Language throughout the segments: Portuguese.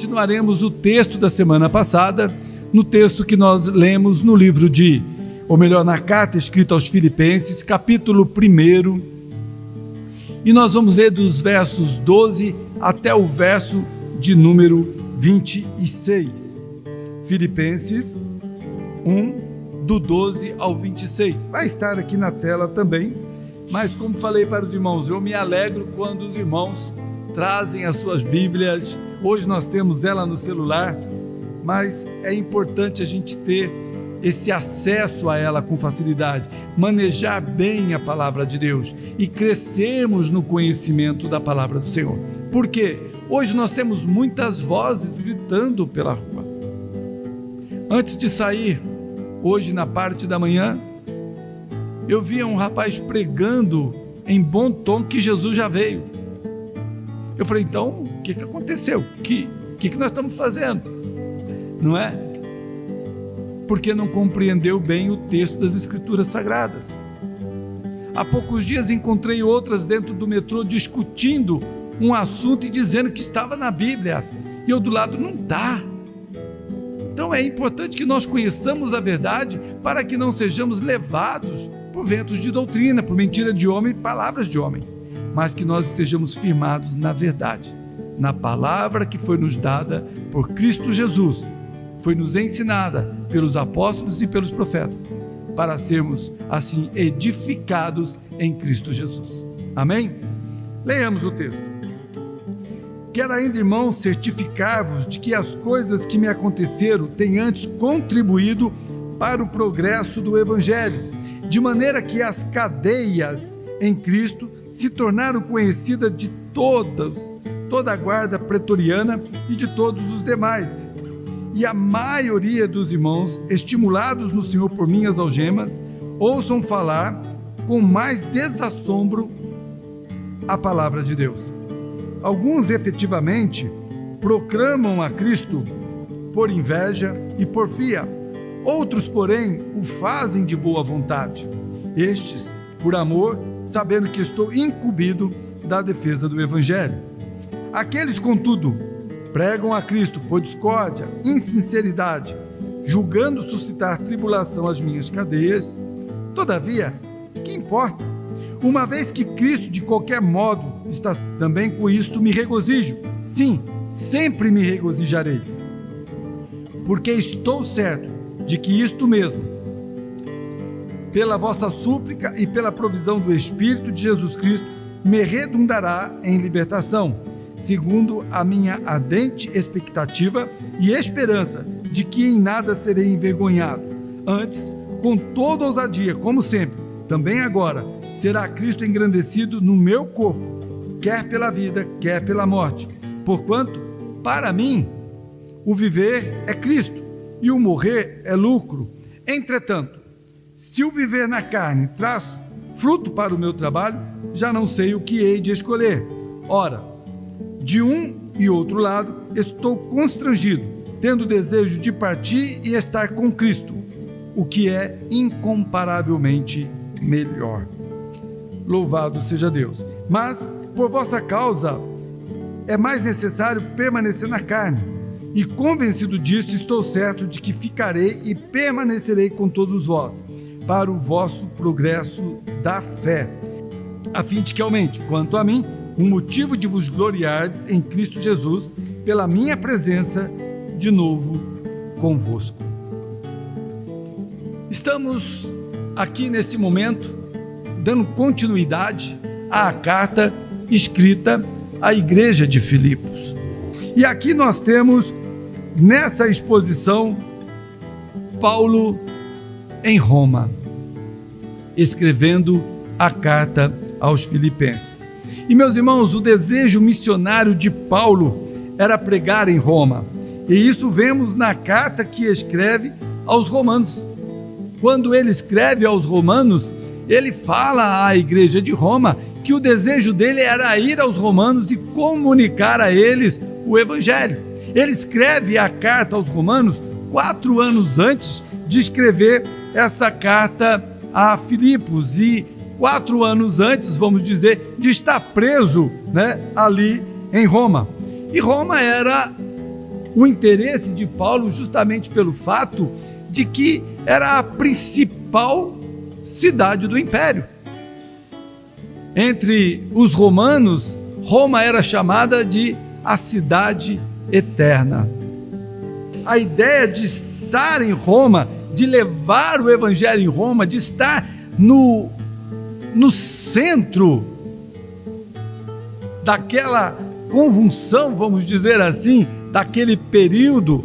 continuaremos o texto da semana passada, no texto que nós lemos no livro na carta escrita aos Filipenses, capítulo 1, e nós vamos ler dos versos 12 até o verso de número 26. Filipenses 1, do 12 ao 26. Vai estar aqui na tela também, mas como falei para os irmãos, eu me alegro quando os irmãos trazem as suas Bíblias. Hoje nós temos ela no celular, mas é importante a gente ter esse acesso a ela com facilidade, manejar bem a palavra de Deus e crescermos no conhecimento da palavra do Senhor. Por quê? Hoje nós temos muitas vozes gritando pela rua. Antes de sair, hoje na parte da manhã, eu via um rapaz pregando em bom tom que Jesus já veio. Eu falei, então, o que aconteceu? O que nós estamos fazendo? Não é? Porque não compreendeu bem o texto das Escrituras Sagradas. Há poucos dias encontrei outras dentro do metrô discutindo um assunto e dizendo que estava na Bíblia, e eu do lado, não está. Então é importante que nós conheçamos a verdade para que não sejamos levados por ventos de doutrina, por mentira de homem e palavras de homens, mas que nós estejamos firmados na verdade, na palavra que foi nos dada por Cristo Jesus, foi nos ensinada pelos apóstolos e pelos profetas, para sermos assim edificados em Cristo Jesus. Amém? Leiamos o texto. Quero ainda, irmãos, certificar-vos de que as coisas que me aconteceram têm antes contribuído para o progresso do Evangelho, de maneira que as cadeias em Cristo se tornaram conhecidas de toda a guarda pretoriana e de todos os demais. E a maioria dos irmãos, estimulados no Senhor por minhas algemas, ouçam falar com mais desassombro a palavra de Deus. Alguns efetivamente proclamam a Cristo por inveja e porfia, outros, porém, o fazem de boa vontade. Estes, por amor, sabendo que estou incumbido da defesa do Evangelho. Aqueles, contudo, pregam a Cristo por discórdia, insinceridade, julgando suscitar tribulação às minhas cadeias. Todavia, que importa? Uma vez que Cristo de qualquer modo está, também com isto me regozijo. Sim, sempre me regozijarei, porque estou certo de que isto mesmo, pela vossa súplica e pela provisão do Espírito de Jesus Cristo, me redundará em libertação, segundo a minha ardente expectativa e esperança de que em nada serei envergonhado. Antes, com toda ousadia, como sempre, também agora, será Cristo engrandecido no meu corpo, quer pela vida, quer pela morte. Porquanto, para mim, o viver é Cristo e o morrer é lucro. Entretanto, se o viver na carne traz fruto para o meu trabalho, já não sei o que hei de escolher. Ora, de um e outro lado, estou constrangido, tendo desejo de partir e estar com Cristo, o que é incomparavelmente melhor. Louvado seja Deus. Mas, por vossa causa, é mais necessário permanecer na carne. E convencido disso, estou certo de que ficarei e permanecerei com todos vós, para o vosso progresso da fé, a fim de que aumente, quanto a mim, um motivo de vos gloriardes em Cristo Jesus, pela minha presença de novo convosco. Estamos aqui nesse momento dando continuidade à carta escrita à igreja de Filipos. E aqui nós temos, nessa exposição, Paulo em Roma, escrevendo a carta aos Filipenses. E, meus irmãos, o desejo missionário de Paulo era pregar em Roma. E isso vemos na carta que escreve aos Romanos. Quando ele escreve aos Romanos, ele fala à igreja de Roma que o desejo dele era ir aos romanos e comunicar a eles o Evangelho. Ele escreve a carta aos Romanos 4 anos antes de escrever essa carta a Filipos e 4 anos antes, vamos dizer, de estar preso, ali em Roma. E Roma era o interesse de Paulo justamente pelo fato de que era a principal cidade do império. Entre os romanos, Roma era chamada de a cidade eterna. A ideia de estar em Roma, de levar o evangelho em Roma, de estar no centro daquela convulsão, vamos dizer assim, daquele período,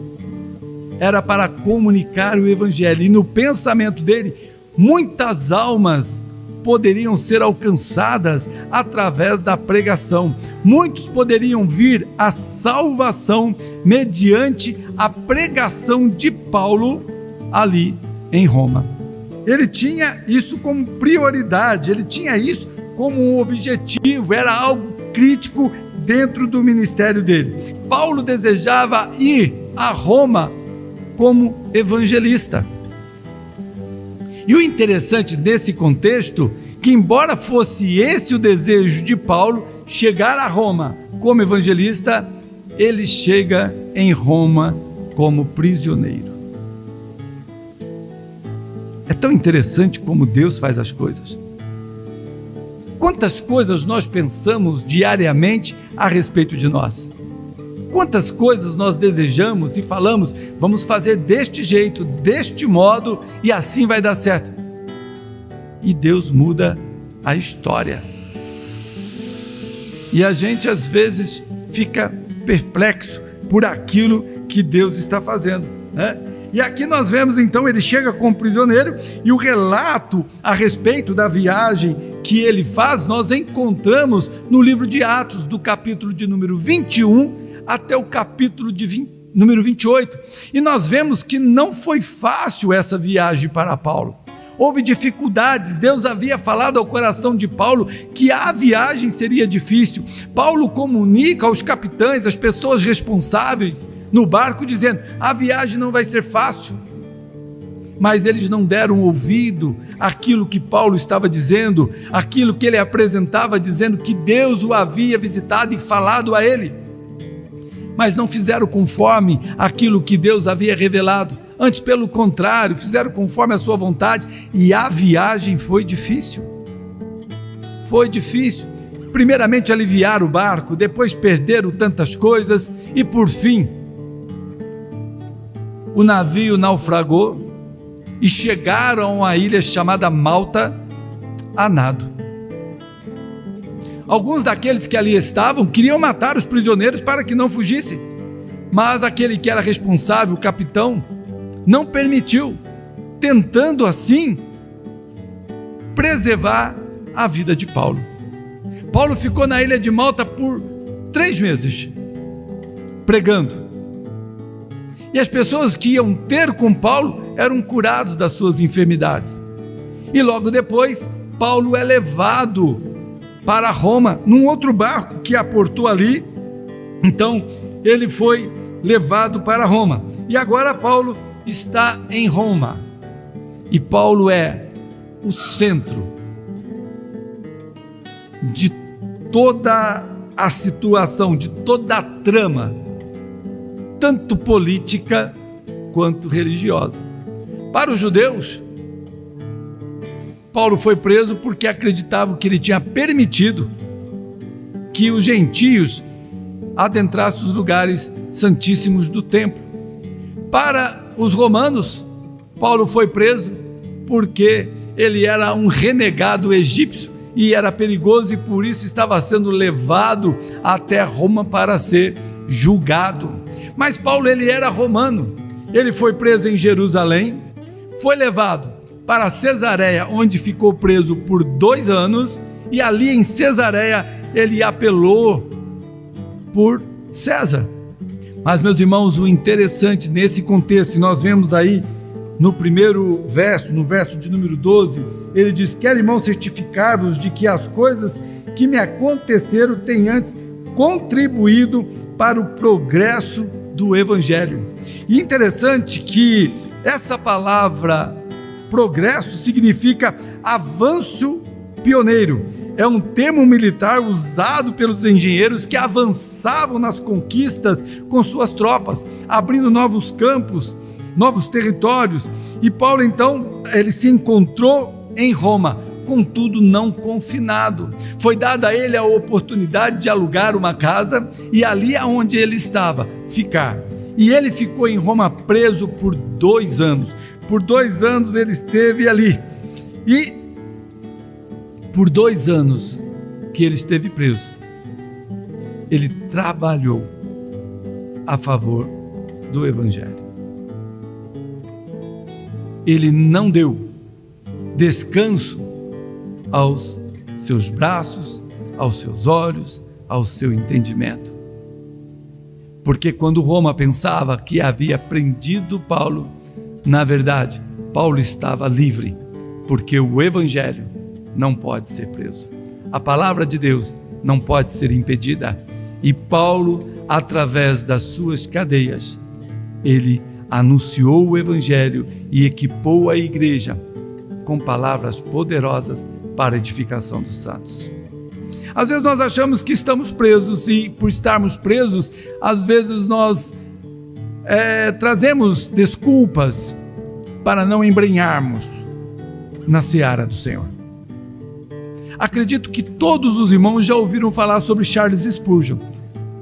era para comunicar o evangelho. E no pensamento dele, muitas almas poderiam ser alcançadas através da pregação. Muitos poderiam vir à salvação mediante a pregação de Paulo ali em Roma. Ele tinha isso como prioridade, ele tinha isso como um objetivo, era algo crítico dentro do ministério dele. Paulo desejava ir a Roma como evangelista. E o interessante desse contexto, que embora fosse esse o desejo de Paulo, chegar a Roma como evangelista, ele chega em Roma como prisioneiro. É tão interessante como Deus faz as coisas. Quantas coisas nós pensamos diariamente a respeito de nós? Quantas coisas nós desejamos e falamos, vamos fazer deste jeito, deste modo, e assim vai dar certo. E Deus muda a história. E a gente às vezes fica perplexo por aquilo que Deus está fazendo, né? E aqui nós vemos então, ele chega como prisioneiro, e o relato a respeito da viagem que ele faz, nós encontramos no livro de Atos, do capítulo de número 21, até o capítulo de número 28, e nós vemos que não foi fácil essa viagem para Paulo. Houve dificuldades, Deus havia falado ao coração de Paulo que a viagem seria difícil. Paulo comunica aos capitães, às pessoas responsáveis no barco, dizendo, a viagem não vai ser fácil. Mas eles não deram ouvido àquilo que Paulo estava dizendo, aquilo que ele apresentava, dizendo que Deus o havia visitado e falado a ele. Mas não fizeram conforme aquilo que Deus havia revelado. Antes, pelo contrário, fizeram conforme a sua vontade, e a viagem foi difícil. Foi difícil. Primeiramente aliviar o barco, depois perderam tantas coisas, e por fim, o navio naufragou, e chegaram a uma ilha chamada Malta a nado. Alguns daqueles que ali estavam queriam matar os prisioneiros para que não fugissem, mas aquele que era responsável, o capitão, não permitiu, tentando assim preservar a vida de Paulo. Paulo ficou na ilha de Malta por 3 meses, pregando. E as pessoas que iam ter com Paulo eram curados das suas enfermidades. E logo depois, Paulo é levado para Roma, num outro barco que aportou ali. Então, ele foi levado para Roma. E agora Paulo está em Roma. E Paulo é o centro de toda a situação, de toda a trama, tanto política quanto religiosa. Para os judeus, Paulo foi preso porque acreditavam que ele tinha permitido que os gentios adentrassem os lugares santíssimos do templo. Para os romanos, Paulo foi preso porque ele era um renegado egípcio e era perigoso, e por isso estava sendo levado até Roma para ser julgado. Mas Paulo, ele era romano. Ele foi preso em Jerusalém, foi levado para Cesareia, onde ficou preso por 2 anos, e ali em Cesareia ele apelou por César. Mas, meus irmãos, o interessante nesse contexto, nós vemos aí no primeiro verso, no verso de número 12, ele diz: quero, irmãos, certificar-vos de que as coisas que me aconteceram têm antes contribuído para o progresso do Evangelho. E interessante que essa palavra progresso significa avanço pioneiro, é um termo militar usado pelos engenheiros que avançavam nas conquistas com suas tropas, abrindo novos campos, novos territórios. E Paulo, então, ele se encontrou em Roma, contudo não confinado. Foi dada a ele a oportunidade de alugar uma casa e ali onde ele estava, ficar. E ele ficou em Roma preso por 2 anos. Por 2 anos ele esteve ali. E por 2 anos que ele esteve preso, ele trabalhou a favor do Evangelho. Ele não deu descanso aos seus braços, aos seus olhos, ao seu entendimento. Porque quando Roma pensava que havia prendido Paulo, na verdade, Paulo estava livre, porque o Evangelho não pode ser preso. A palavra de Deus não pode ser impedida. E Paulo, através das suas cadeias, ele anunciou o Evangelho e equipou a igreja com palavras poderosas para a edificação dos santos. Às vezes nós achamos que estamos presos e por estarmos presos, às vezes nós trazemos desculpas para não embrenharmos na seara do Senhor. Acredito que todos os irmãos já ouviram falar sobre Charles Spurgeon.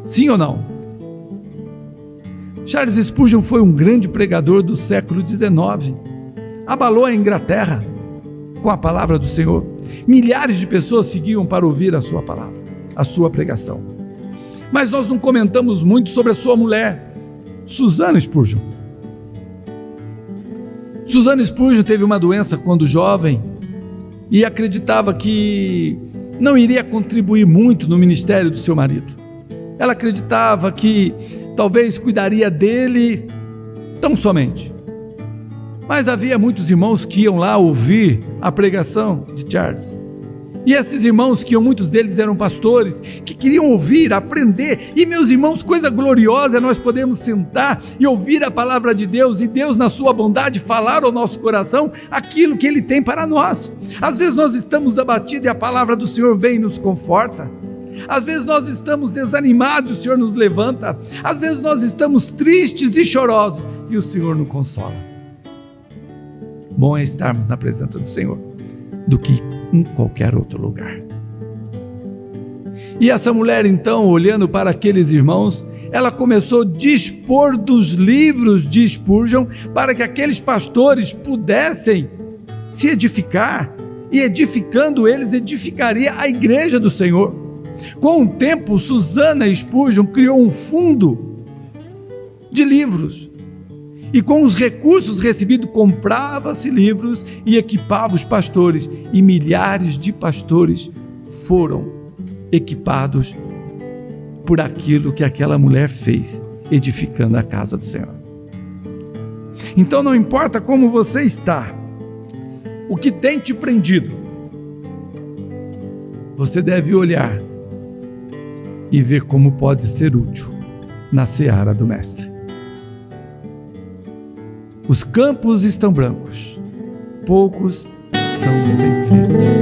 Sim ou não? Charles Spurgeon foi um grande pregador do século XIX. Abalou a Inglaterra com a palavra do Senhor. Milhares de pessoas seguiam para ouvir a sua palavra, a sua pregação. Mas nós não comentamos muito sobre a sua mulher, Susana Spurgeon. Susana Spurgeon teve uma doença quando jovem e acreditava que não iria contribuir muito no ministério do seu marido. Ela acreditava que talvez cuidaria dele tão somente. Mas havia muitos irmãos que iam lá ouvir a pregação de Charles. E esses irmãos, muitos deles eram pastores, que queriam ouvir, aprender. E meus irmãos, coisa gloriosa é nós podermos sentar e ouvir a palavra de Deus, e Deus na sua bondade falar ao nosso coração aquilo que Ele tem para nós. Às vezes nós estamos abatidos e a palavra do Senhor vem e nos conforta. Às vezes nós estamos desanimados e o Senhor nos levanta. Às vezes nós estamos tristes e chorosos e o Senhor nos consola. Bom é estarmos na presença do Senhor do que em qualquer outro lugar. E essa mulher, então, olhando para aqueles irmãos, ela começou a dispor dos livros de Spurgeon para que aqueles pastores pudessem se edificar, e edificando eles, edificaria a igreja do Senhor. Com o tempo, Susana Spurgeon criou um fundo de livros, e com os recursos recebidos, comprava-se livros e equipava os pastores, e milhares de pastores foram equipados por aquilo que aquela mulher fez, edificando a casa do Senhor. Então não importa como você está, o que tem te prendido, você deve olhar e ver como pode ser útil na seara do Mestre. Os campos estão brancos, poucos são os ceifeiros.